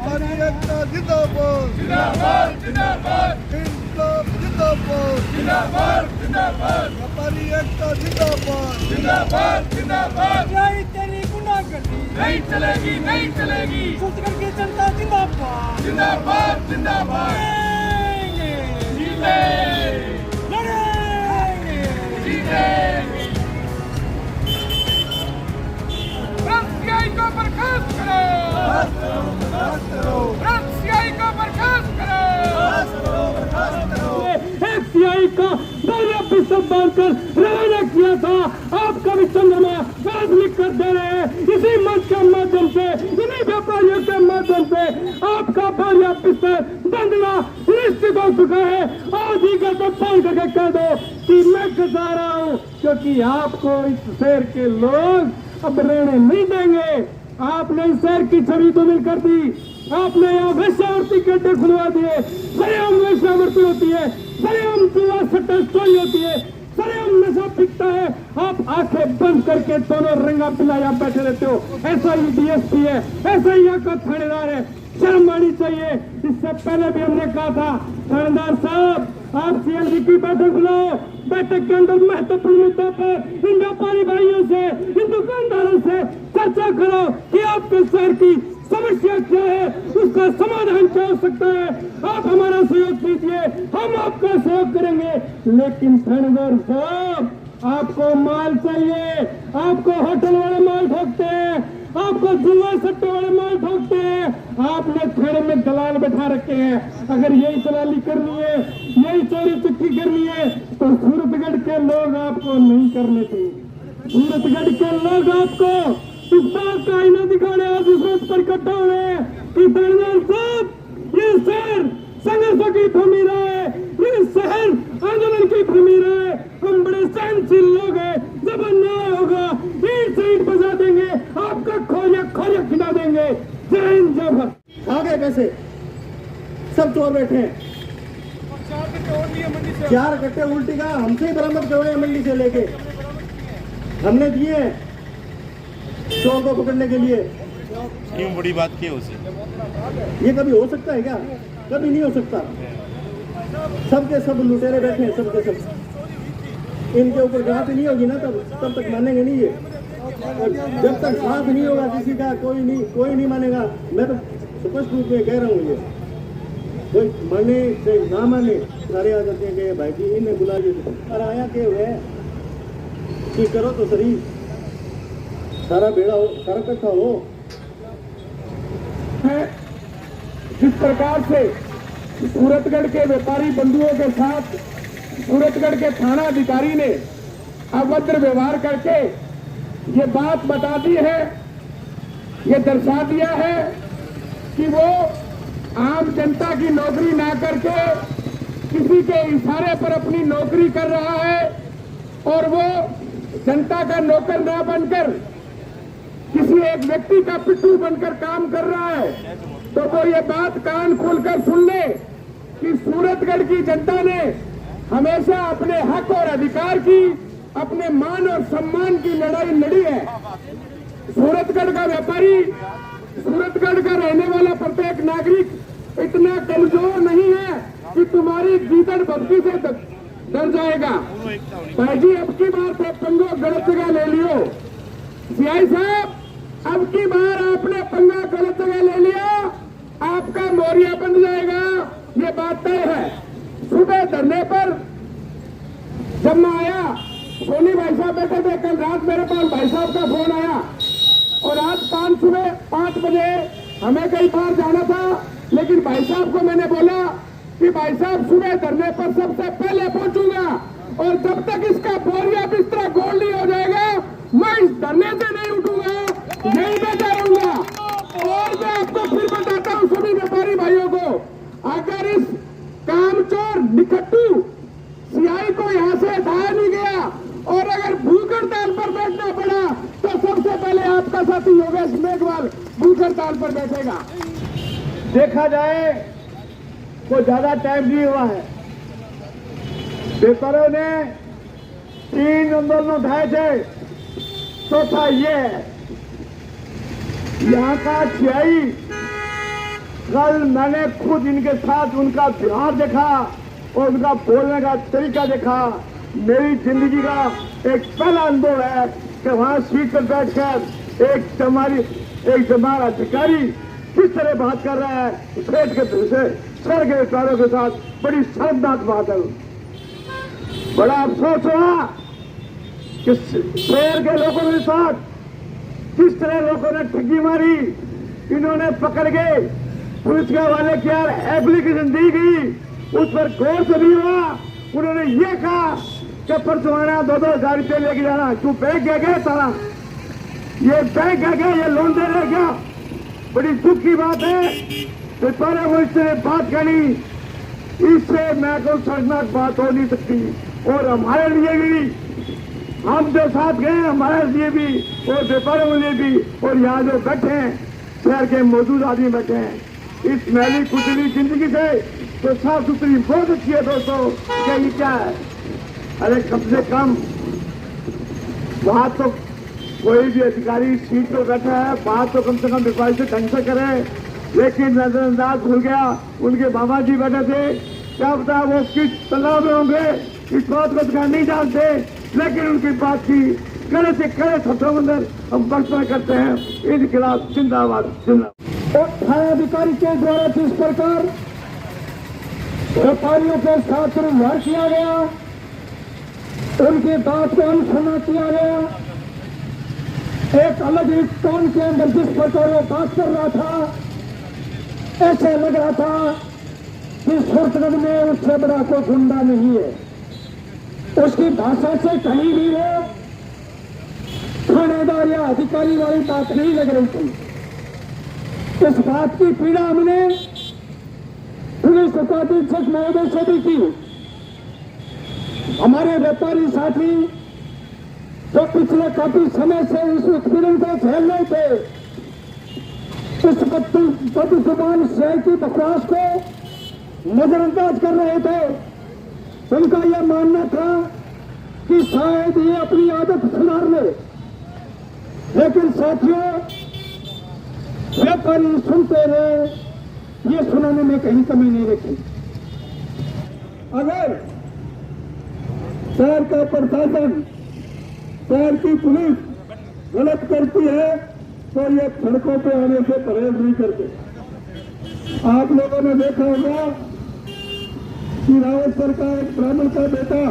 व्यापारी एकता जिंदाबाद जिंदाबाद जिंदाबाद इंकलाब जिंदाबाद जिंदाबाद जिंदाबाद व्यापारी एकता जिंदाबाद जिंदाबाद जिंदाबाद नहीं तेरी गुंडागर्दी नहीं चलेगी नहीं चलेगी छत्तीसगढ़ की जनता जिंदाबाद जिंदाबाद जिंदाबाद लड़ेंगे जीतेंगे सीआई को बर्खास्त करो सीआई को बर्खास्त करो एक सीआई का दौरा पिस्टल बांधकर रवाना किया था। आपका भी चंद्रमा गाज लिख कर दे रहे हैं। इसी मंच के माध्यम से इन्हीं व्यापारियों के माध्यम से आपका दौरा पिस्टल बांधना निश्चित हो चुका है। आज ही घर पर फोन करके कह दो कि मैं जा रहा हूँ, क्योंकि आपको इस शहर के लोग अब रहने नहीं देंगे। आपने इस शहर की छवि तो मिल कर दी, आपने यहाँ वेश्यावृत्ति के अड्डे खुलवा दिए। सरेआम वेश्यावृत्ति होती है, सरेआम जुआ सट्टा चोरी होती है, सरेआम नशा बिकता है। आप आंखें बंद करके दोनों रंगा पिलाया बैठे रहते हो। ऐसा ही डीएसपी है, ऐसा ही यहाँ का थानेदार है। शर्म आनी चाहिए। इससे पहले भी हमने कहा था थानेदार साहब आप सीएलजी की बैठक बुलाओ। बैठक के अंदर महत्वपूर्ण मुद्दों पर इन व्यापारी भाइयों से, इन दुकानदारों से चर्चा करो कि आपके शहर की समस्या क्या है, उसका समाधान क्या हो सकता है। आप हमारा सहयोग कीजिए, हम आपका सहयोग करेंगे। लेकिन थानेदार साहब आपको माल चाहिए, आपको होटल वाले माल ठोकते हैं, आपको जुआ सट्टे वाले माल ठोकते हैं। आपने थाने में दलाल बैठा रखे हैं। अगर यही दलाली करनी है, यही चोरी चुक्की करनी है, तो सूरतगढ़ के लोग आपको नहीं करने चाहिए। सूरतगढ़ के लोग आपको इस बात का आईना दिखाने आज इस रोज पर इकट्ठा हुए कि थानेदार साहब ये शहर संघर्षों की भूमि रहा है, ये शहर आंदोलन की भूमि रहा है। हम बड़े सहनशील लोग हैं, जब अन्याय होगा ईंट से ईंट बजा देंगे, आपका खोया खोया खिला देंगे। जय हिंद जय भारत। आगे कैसे सब चोर बैठे हैं। 4 कट्टे उल्टी का हमसे ही बरामद करवाए मंडी से लेके हमने दिए चोर को पकड़ने के लिए। क्यों बड़ी बात की है उसे? ये कभी हो सकता है क्या? कभी नहीं हो सकता। सबके सब लुटेरे बैठे हैं, सबके सब। इनके ऊपर गांठ नहीं होगी ना तब तक मानेंगे नहीं ये। और जब तक साथ नहीं होगा किसी का कोई नहीं मानेगा। मैं तो स्पष्ट रूप में कह रहा हूँ, ये कोई माने चाहे ना माने सारे आ जाते हैं कि भाई जी इन्हें बुला दीजिए। और आया के हुए कि करो तो सही, सारा बेड़ा हो, सारा इकट्ठा हो। जिस प्रकार से सूरतगढ़ के व्यापारी बंधुओं के साथ सूरतगढ़ के थाना अधिकारी ने अभद्र व्यवहार करके ये बात बता दी है, ये दर्शा दिया है कि वो आम जनता की नौकरी ना करके किसी के इशारे पर अपनी नौकरी कर रहा है और वो जनता का नौकर ना बनकर किसी एक व्यक्ति का पिट्ठू बनकर काम कर रहा है। तो वो ये बात कान खोलकर सुन ले कि सूरतगढ़ की जनता ने हमेशा अपने हक और अधिकार की, अपने मान और सम्मान की लड़ाई लड़ी है। सूरतगढ़ का व्यापारी, सूरतगढ़ का रहने वाला प्रत्येक नागरिक इतना कमजोर नहीं है कि तुम्हारी गीदड़ भक्ति से डर जाएगा। भाई जी अब की बार से पंगो गलत जगह ले लियो। सीआई साहब अब की बार आपने पंगा गलत जगह ले लिया, आपका मोरिया बन जाएगा, ये बात तय है। सुबह धरने पर जब मैं आया, सोनी भाई साहब बैठे थे। कल रात मेरे पास भाई साहब का फोन आया और आज सुबह 5 बजे हमें कहीं बाहर जाना था, लेकिन भाई साहब को मैंने बोला कि भाई साहब सुबह धरने पर सबसे पहले पहुंचूंगा और जब तक इसका बोरिया बिस्तरा गोल नहीं हो जाएगा मैं इस धरने से नहीं उठूंगा, यही बैठा रहूंगा। और मैं आपको फिर बताता हूं सभी व्यापारी भाइयों को, अगर इस कामचोर निकट्टू सीआई को यहाँ से हटाया नहीं गया और अगर भूख हड़ताल पर बैठना पड़ा तो सबसे पहले आपका साथी योगेश मेघवाल भूख हड़ताल पर बैठेगा। देखा जाए तो ज्यादा टाइम नहीं हुआ है। व्यापारियों ने 3 आंदोलन उठाए थे। चौथा ये है, यहाँ का सीआई कल मैंने खुद इनके साथ उनका व्यवहार देखा और उनका बोलने का तरीका देखा। मेरी जिंदगी का एक पहला अनुभव है कि वहां सीट पर बैठकर एक हमारा अधिकारी किस तरह बात कर रहा है स्टेट के सर के अधिकारियों के साथ। बड़ी शर्मनाक बात है। बड़ा अफसोस हुआ कि शहर के लोगों के साथ किस तरह लोगों ने ठगी मारी। इन्होंने पकड़ के पुलिस के हवाले किया, एप्लीकेशन दी गई, उस पर गौर से नहीं हुआ। उन्होंने ये कहा कि परसों आना 2,000 रुपये लेके जाना। क्यों बैंक गया तारा? ये बैंक गया, ये लोन दे रहे क्या? बड़ी दुख की बात है। तो पहले वो इससे बात करी, इससे मैं कोई शर्मनाक बात हो नहीं सकती। और हमारे लिए भी, हम जो साथ गए हमारे लिए भी और व्यापारियों के लिए भी, और यहाँ जो बैठे हैं शहर के मौजूद आदमी बैठे हैं, इस मैली कुचली जिंदगी से तो साफ सुथरी बहुत अच्छी है दोस्तों। क्या ये क्या है? अरे कम से कम वहां तो कोई भी अधिकारी सीट पर बैठा है, बात तो कम से कम व्यापारी से ढंग से करे। लेकिन नजरअंदाज भूल गया। उनके बाबा जी बैठे थे, क्या पता वो किस तलाब में होंगे, इस बात को ध्यान नहीं जानते। लेकिन उनकी बात की कड़े से कड़े शब्दों के अंदर हम बर्ताव करते हैं। इनके खिलाफ जिंदाबाद जिंदाबाद। और थाना अधिकारी के द्वारा जिस प्रकार व्यापारियों के साथ व्यवहार किया गया, उनकी बात को अनसुना किया गया, एक अलग ही टोन के अंदर जिस प्रकार वो बात कर रहा था, ऐसे लग रहा था कि सूरतगढ़ में उससे बड़ा कोई गुंडा नहीं है। उसकी भाषा से कहीं भी वो थानेदार या अधिकारी वाली बात नहीं लग रही थी। इस बात की पीड़ा हमने पुलिस उपाधीक्षक महोदय से भी की। हमारे व्यापारी साथी जो पिछले काफी समय से इस उत्पीड़न को झेल रहे थे, इस बदजुबान शहर की बकवास को नजरअंदाज कर रहे थे, उनका यह मानना था कि शायद ये अपनी आदत सुधार ले। लेकिन साथियों, व्यापारी सुनते रहे, ये सुनाने में कहीं कमी नहीं रखी। अगर शहर का प्रशासन, शहर की पुलिस गलत करती है तो ये सड़कों पे आने से परहेज नहीं करते। आप लोगों ने देखा होगा कि रावत सर का एक ब्राह्मण का बेटा,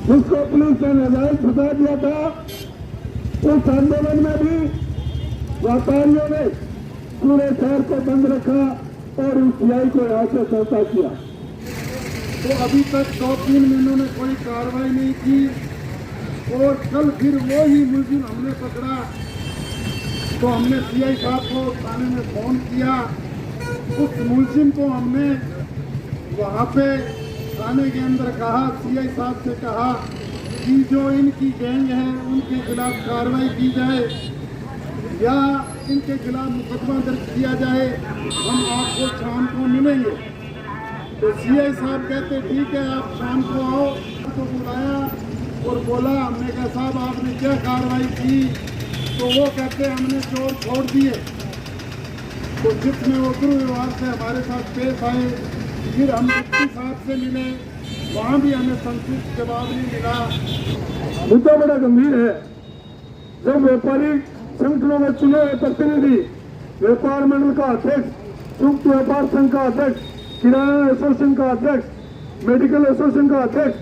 जिसको पुलिस ने नाजायज फंसा दिया था, उस आंदोलन में भी व्यापारियों ने पूरे शहर को बंद रखा और उस सीआई को यहाँ से सौदा किया। तो अभी तक 2-3 महीनों में कोई कार्रवाई नहीं की और कल फिर वो ही मुलजिम हमने पकड़ा तो हमने सीआई साहब को थाने में फोन किया। उस मुलजिम को हमने वहाँ पे थाने के अंदर कहा, सीआई साहब से कहा कि जो इनकी गैंग है उनके खिलाफ कार्रवाई की जाए या इनके खिलाफ मुकदमा दर्ज किया जाए, हम आपको शाम को मिलेंगे। तो सीआई साहब कहते ठीक है आप शाम को आओ। तो बुलाया और बोला, हमने कहा साहब आपने क्या कार्रवाई की? तो वो कहते हमने चोर छोड़ दिए। तो जिसमें वो दुर्व्यवहार से हमारे साथ पेश आए, फिर हम डिप्टी साहब से मिले, वहाँ भी हमें संतुष्ट जवाब नहीं मिला। मुद्दा बड़ा गंभीर है। जब व्यापारी संगठनों में चुने हुए प्रतिनिधि, व्यापार मंडल का अध्यक्ष, संयुक्त व्यापार संघ का अध्यक्ष, किराना एसोसिएशन का अध्यक्ष, मेडिकल एसोसिएशन का अध्यक्ष,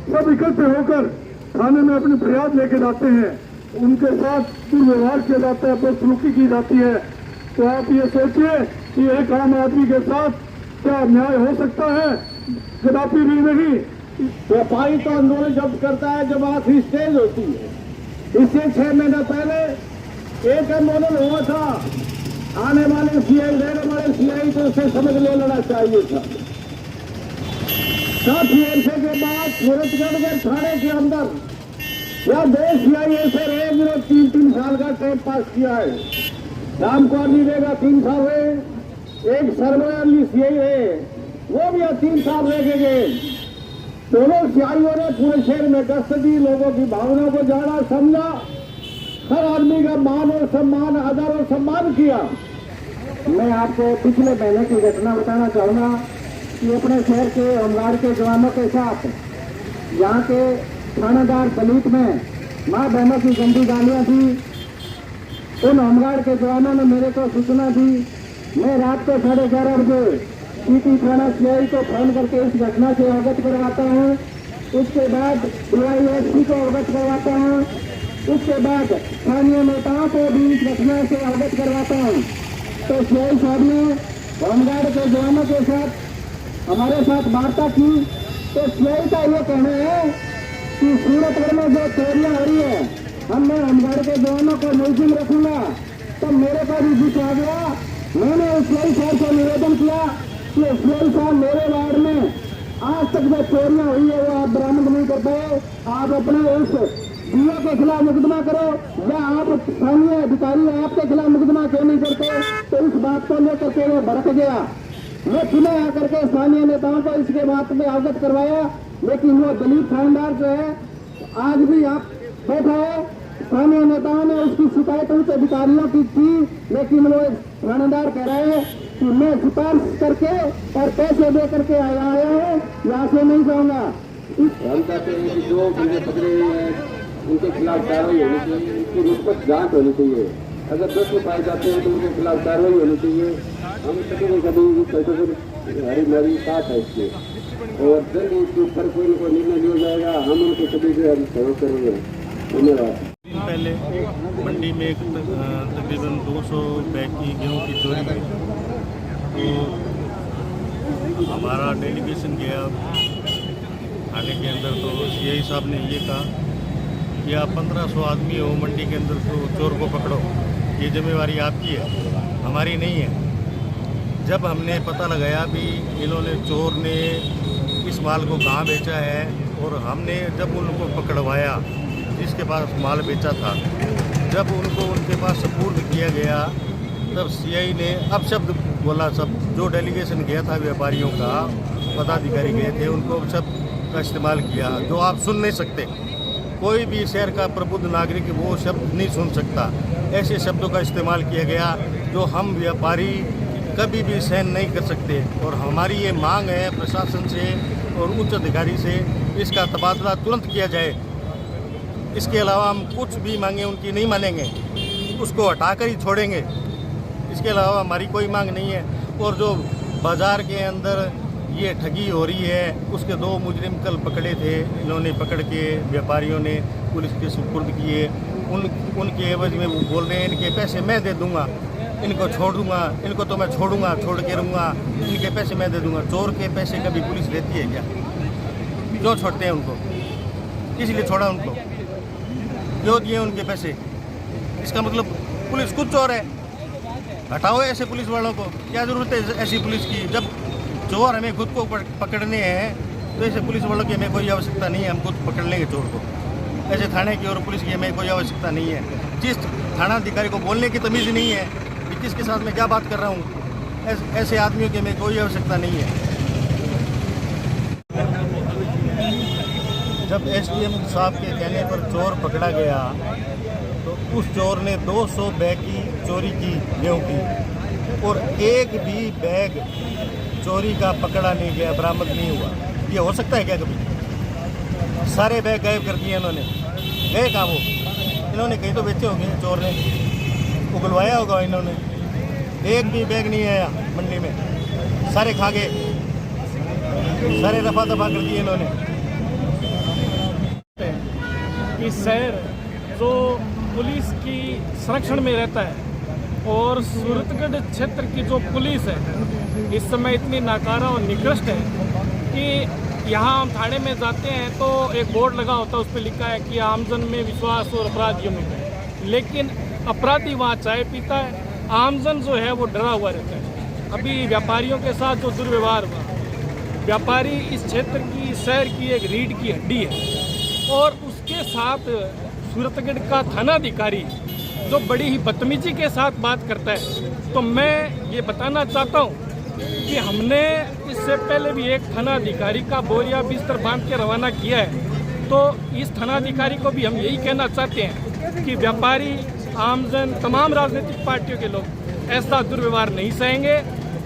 सब इकट्ठे होकर थाने में अपनी फरियाद लेके जाते हैं, उनके साथ दुर्व्यवहार किया जाता है, बदसलूकी की जाती है। तो आप ये सोचिए कि एक आम आदमी के साथ क्या न्याय हो सकता है? कदापि भी नहीं। व्यापारी तो आंदोलन जब करता है जब आखिरी स्टेज होती है। इससे 6 महीना पहले एक आंदोलन हुआ था, आने वाले सीआई, रहने वाले सीआई को उसे समझ ले लेना चाहिए था। 7 वर्षों के बाद सूरतगढ़ के थाने के अंदर या 2 सीआई ऐसे रहे जिन्होंने 3-3 साल का टाइम पास किया है। राम कुमार जी देगा 3 साल रहे, एक सर्वदलीय सीआई रहे, वो भी 3 साल रह के गए। दोनों सीआईओ ने पूरे शहर में गश्त दी, लोगों की भावना को जाना, समझा, हर आदमी का मान और सम्मान, आदर और सम्मान किया। मैं आपको पिछले महीने की घटना बताना चाहूँगा कि अपने शहर के होमगार्ड के जवानों के साथ यहाँ के थानेदार दलित में माँ बहनों की गंदी गालियाँ दी। उन होमगार्ड के जवानों ने मेरे को सूचना दी। मैं रात को 11:30 बजे सीटी थाना सीआई को फोन करके इस घटना से अवगत करवाता हूँ। उसके बाद डीआईएसपी को अवगत करवाता हूँ। उसके बाद स्थानीय नेताओं को भी इस घटना से अवगत करवाता हूँ। तो सीआई साहब ने होमगार्ड के जवानों के साथ हमारे साथ वार्ता की। तो सीआई का ये कहना है कि सूरतगढ़ में जो चोरियां हो रही है, मैं होमगार्ड के जवानों को मुलजिम रखूंगा। तो मेरे पर भी गुस्सा आ गया। मैंने सीआई साहब से निवेदन किया कि सीआई साहब, मेरे वार्ड में आज तक जो चोरियां हुई है वो आप बरामद नहीं कर पाए। आप अपने उस डीओ के खिलाफ मुकदमा करो, या आप स्थानीय अधिकारी आपके खिलाफ मुकदमा क्यों नहीं करते। तो इस बात को लेकर के वो भड़क गया। मैं पुनः आकर के स्थानीय नेताओं को इसके बात में अवगत करवाया, लेकिन वो दलित थानेदार जो है आज भी आप बैठा है। स्थानीय नेताओं ने उसकी शिकायत उच्च अधिकारियों की थी, लेकिन वो थानेदार कह रहे हैं कि मैं सिफारिश करके और पैसे दे करके आया हूँ, यहाँ से नहीं जाऊंगा। हम चाहते हैं कि जो बंदे पकड़े हुए हैं उनके खिलाफ कार्रवाई होनी चाहिए, उनकी निष्पक्ष जांच होनी चाहिए। अगर दोषी पाए जाते हैं तो उनके खिलाफ कार्रवाई होनी चाहिए। हम कभी न कभी हरी मरी साथ है इसके, और जल्द इसके ऊपर कोई न कोई निर्णय लिया जाएगा। हम उनके सभी से हम सहयोग करेंगे। धन्यवाद। दिन पहले मंडी में एक तकरीबन 200 बैग की गेहूँ की चोरी हुई। तो हमारा डेलीगेशन गया थाने के अंदर। तो सीआई साहब ने ये कहा कि आप 1500 आदमी हो मंडी के अंदर, तो चोर को पकड़ो, ये जिम्मेवारी आपकी है, हमारी नहीं है। जब हमने पता लगाया भी इन्होंने चोर ने इस माल को कहाँ बेचा है, और हमने जब उनको पकड़वाया जिसके पास माल बेचा था, जब उनको उनके पास सपुर्द किया गया, तब सीआई ने अपशब्द बोला। सब जो डेलीगेशन गया था व्यापारियों का, पदाधिकारी गए थे, उनको शब्द का इस्तेमाल किया जो आप सुन नहीं सकते। कोई भी शहर का प्रबुद्ध नागरिक वो शब्द नहीं सुन सकता। ऐसे शब्दों का इस्तेमाल किया गया जो हम व्यापारी कभी भी सहन नहीं कर सकते। और हमारी ये मांग है प्रशासन से और उच्च अधिकारी से, इसका तबादला तुरंत किया जाए। इसके अलावा हम कुछ भी मांगे उनकी नहीं मानेंगे, उसको हटाकर ही छोड़ेंगे। इसके अलावा हमारी कोई मांग नहीं है। और जो बाज़ार के अंदर ये ठगी हो रही है, उसके 2 मुजरिम कल पकड़े थे, इन्होंने पकड़ के व्यापारियों ने पुलिस के सुपुर्द किए। उनके एवज में वो बोल रहे हैं इनके पैसे मैं दे दूंगा, इनको छोड़ दूंगा, इनको तो मैं छोड़ूंगा, छोड़ के रहूँगा, इनके पैसे मैं दे दूंगा। चोर के पैसे कभी पुलिस लेती है क्या? क्यों छोड़ते हैं उनको? इसलिए छोड़ा उनको, क्यों दिए उनके पैसे? इसका मतलब पुलिस खुद चोर है। हटाओ ऐसे पुलिस वालों को, क्या ज़रूरत है ऐसी पुलिस की? जब चोर हमें खुद को पकड़ने हैं तो ऐसे पुलिस वालों की हमें कोई आवश्यकता नहीं है, हम खुद पकड़ लेंगे चोर को। ऐसे थाने की और पुलिस की हमें कोई आवश्यकता नहीं है। जिस थानाधिकारी को बोलने की तमीज़ नहीं है कि किसके साथ मैं क्या बात कर रहा हूँ, ऐसे आदमियों की हमें कोई आवश्यकता नहीं है। जब एसडीएम साहब के कहने पर चोर पकड़ा गया तो उस चोर ने 200 बैग की चोरी की गेहूँ की, और एक भी बैग चोरी का पकड़ा नहीं गया, बरामद नहीं हुआ। ये हो सकता है क्या कभी? सारे बैग गायब कर दिए इन्होंने। गए कहाँ वो? इन्होंने कहीं तो बेचे होंगे, चोर ने उगलवाया होगा इन्होंने। एक भी बैग नहीं आया मंडी में, सारे खा गए, सारे रफा दफा कर दिए इन्होंने। कि शहर जो पुलिस की संरक्षण में रहता है, और सूरतगढ़ क्षेत्र की जो पुलिस है इस समय इतनी नाकारा और निकृष्ट है कि यहाँ हम थाने में जाते हैं तो एक बोर्ड लगा होता है, उस पर लिखा है कि आमजन में विश्वास और अपराधियों में। लेकिन अपराधी वहाँ चाय पीता है, आमजन जो है वो डरा हुआ रहता है। अभी व्यापारियों के साथ जो दुर्व्यवहार हुआ, व्यापारी इस क्षेत्र की, शहर की एक रीढ़ की हड्डी है, और उसके साथ सूरतगढ़ का थानाधिकारी जो बड़ी ही बदतमीजी के साथ बात करता है। तो मैं ये बताना चाहता हूँ कि हमने इससे पहले भी एक थानाधिकारी का बोरिया बिस्तर बांध के रवाना किया है। तो इस थानाधिकारी को भी हम यही कहना चाहते हैं कि व्यापारी, आमजन, तमाम राजनीतिक पार्टियों के लोग ऐसा दुर्व्यवहार नहीं सहेंगे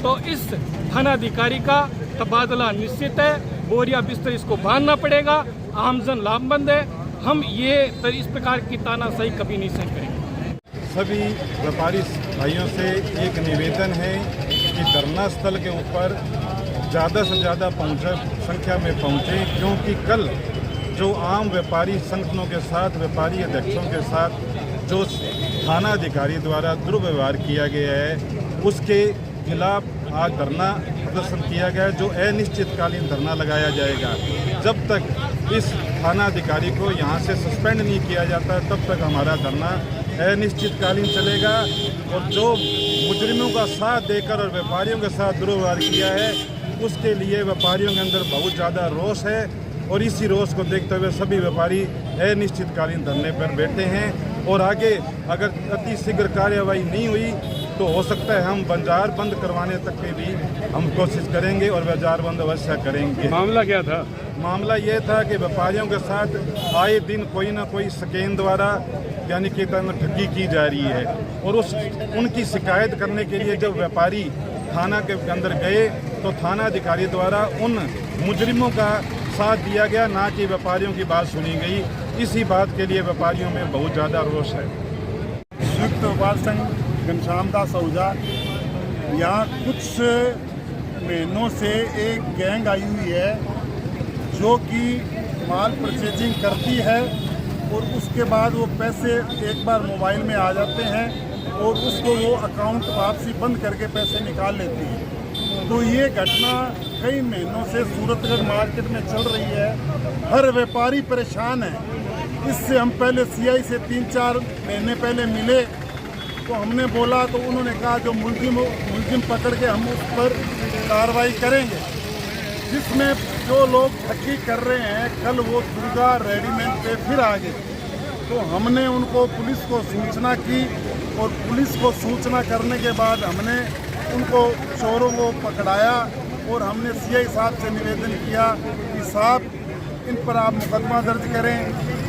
तो इस थानाधिकारी का तबादला निश्चित है। बोरिया बिस्तर इसको बांधना पड़ेगा। आमजन लाभबंद है। हम ये इस प्रकार की तानाशाही कभी नहीं सहन करेंगे। सभी व्यापारी भाइयों से एक निवेदन है कि धरना स्थल के ऊपर ज़्यादा से ज़्यादा संख्या में पहुँचे, क्योंकि कल जो आम व्यापारी संगठनों के साथ, व्यापारी अध्यक्षों के साथ जो थाना अधिकारी द्वारा दुर्व्यवहार किया गया है, उसके खिलाफ आज धरना प्रदर्शन किया गया, जो अनिश्चितकालीन धरना लगाया जाएगा। जब तक इस थाना अधिकारी को यहाँ से सस्पेंड नहीं किया जाता, तब तक हमारा धरना अनिश्चितकालीन चलेगा। और जो मुजरिमों का साथ देकर और व्यापारियों के साथ दुर्व्यवहार किया है, उसके लिए व्यापारियों के अंदर बहुत ज़्यादा रोष है। और इसी रोष को देखते हुए सभी व्यापारी अनिश्चितकालीन धरने पर बैठे हैं। और आगे अगर अति शीघ्र कार्यवाही नहीं हुई तो हो सकता है हम बाजार बंद करवाने तक की भी हम कोशिश करेंगे और बाजार बंद अवश्य करेंगे। मामला क्या था? मामला ये था कि व्यापारियों के साथ आए दिन कोई ना कोई स्कैम द्वारा यानी कि ठगी की जा रही है। और उनकी शिकायत करने के लिए जब व्यापारी थाना के अंदर गए तो थाना अधिकारी द्वारा उन मुजरिमों का साथ दिया गया, ना कि व्यापारियों की बात सुनी गई। इसी बात के लिए व्यापारियों में बहुत ज़्यादा रोष है। संयुक्त व्यापार संघ घनश्याम दास आहूजा, यहाँ कुछ महीनों से एक गैंग आई हुई है जो कि माल परचेजिंग करती है और उसके बाद वो पैसे एक बार मोबाइल में आ जाते हैं और उसको वो अकाउंट वापसी बंद करके पैसे निकाल लेती है। तो ये घटना कई महीनों से सूरतगढ़ मार्केट में चल रही है। हर व्यापारी परेशान है। इससे हम पहले सीआई से 3-4 महीने पहले मिले तो हमने बोला, तो उन्होंने कहा जो मुलजिम पकड़ के हम उस पर कार्रवाई करेंगे। जिसमें जो लोग ठगी कर रहे हैं, कल वो दुर्गा रेडीमेड पे फिर आ गए। तो हमने उनको पुलिस को सूचना की और पुलिस को सूचना करने के बाद हमने उनको चोरों को पकड़ाया और हमने सीआई साहब से निवेदन किया कि साहब इन पर आप मुकदमा दर्ज करें,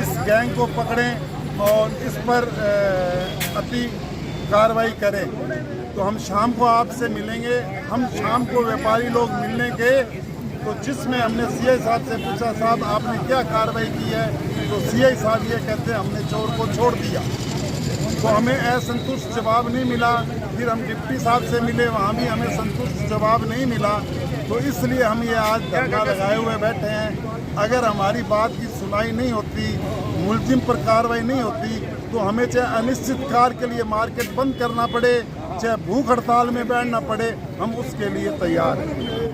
इस गैंग को पकड़ें और इस पर अति कार्रवाई करें। तो हम शाम को आपसे मिलेंगे। हम शाम को व्यापारी लोग मिलने गए तो जिसमें हमने सीआई साहब से पूछा, साहब आपने क्या कार्रवाई की है? तो सीआई साहब ये कहते हैं हमने चोर को छोड़ दिया। तो हमें असंतुष्ट जवाब नहीं मिला। फिर हम डिप्टी साहब से मिले, वहाँ भी हमें संतुष्ट जवाब नहीं मिला। तो इसलिए हम ये आज धरना लगाए हुए बैठे हैं। अगर हमारी बात की सुनाई नहीं होती, मुलजिम पर कार्रवाई नहीं होती, तो हमें चाहे अनिश्चित काल के लिए मार्केट बंद करना पड़े, चाहे भूख हड़ताल में बैठना पड़े, हम उसके लिए तैयार हैं।